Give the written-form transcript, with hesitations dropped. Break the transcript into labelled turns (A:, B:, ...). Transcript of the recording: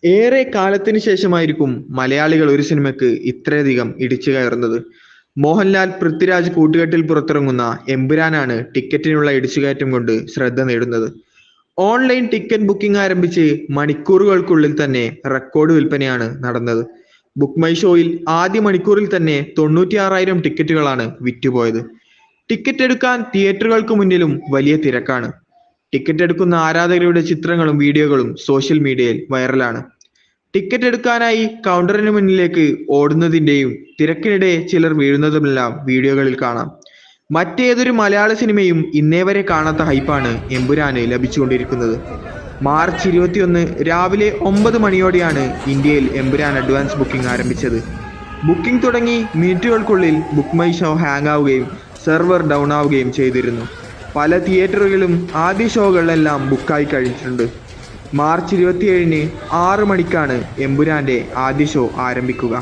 A: ഏറെ കാലത്തിന് ശേഷമായിരിക്കും മലയാളികൾ ഒരു സിനിമയ്ക്ക് ഇത്രയധികം ഇടിച്ചു കയറുന്നത്. മോഹൻലാൽ പൃഥ്വിരാജ് കൂട്ടുകെട്ടിൽ പുറത്തിറങ്ങുന്ന എമ്പുരാനാണ് ടിക്കറ്റിനുള്ള ഇടിച്ചുകയറ്റം കൊണ്ട് ശ്രദ്ധ നേടുന്നത്. ഓൺലൈൻ ടിക്കറ്റ് ബുക്കിംഗ് ആരംഭിച്ച് മണിക്കൂറുകൾക്കുള്ളിൽ തന്നെ റെക്കോർഡ് വിൽപ്പനയാണ് നടന്നത്. ബുക്ക് മൈ ഷോയിൽ ആദ്യ മണിക്കൂറിൽ തന്നെ 96,000 ടിക്കറ്റുകളാണ് വിറ്റുപോയത്. ടിക്കറ്റ് എടുക്കാൻ തിയേറ്ററുകൾക്ക് മുന്നിലും വലിയ തിരക്കാണ്. ടിക്കറ്റ് എടുക്കുന്ന ആരാധകരുടെ ചിത്രങ്ങളും വീഡിയോകളും സോഷ്യൽ മീഡിയയിൽ വൈറലാണ്. ടിക്കറ്റ് എടുക്കാനായി കൗണ്ടറിന് മുന്നിലേക്ക് ഓടുന്നതിന്റെയും തിരക്കിനിടെ ചിലർ വീഴുന്നതുമെല്ലാം വീഡിയോകളിൽ കാണാം. മറ്റേതൊരു മലയാള സിനിമയും ഇന്നേവരെ കാണാത്ത ഹൈപ്പാണ് എമ്പുരാന് ലഭിച്ചുകൊണ്ടിരിക്കുന്നത്. മാർച്ച് 21 രാവിലെ 9 മണിയോടെയാണ് ഇന്ത്യയിൽ എമ്പുരാൻ അഡ്വാൻസ് ബുക്കിംഗ് ആരംഭിച്ചത്. ബുക്കിംഗ് തുടങ്ങി മിനിറ്റുകൾക്കുള്ളിൽ ബുക്ക് മൈ ഷോ ഹാങ് ആവുകയും സെർവർ ഡൗൺ ആവുകയും ചെയ്തിരുന്നു. പല തിയേറ്ററുകളിലും ആദ്യ ഷോകളെല്ലാം ബുക്കായി കഴിഞ്ഞിട്ടുണ്ട്. മാർച്ച് 27-ന് 6 മണിക്കാണ് എമ്പുരാന്റെ ആദ്യ ഷോ ആരംഭിക്കുക.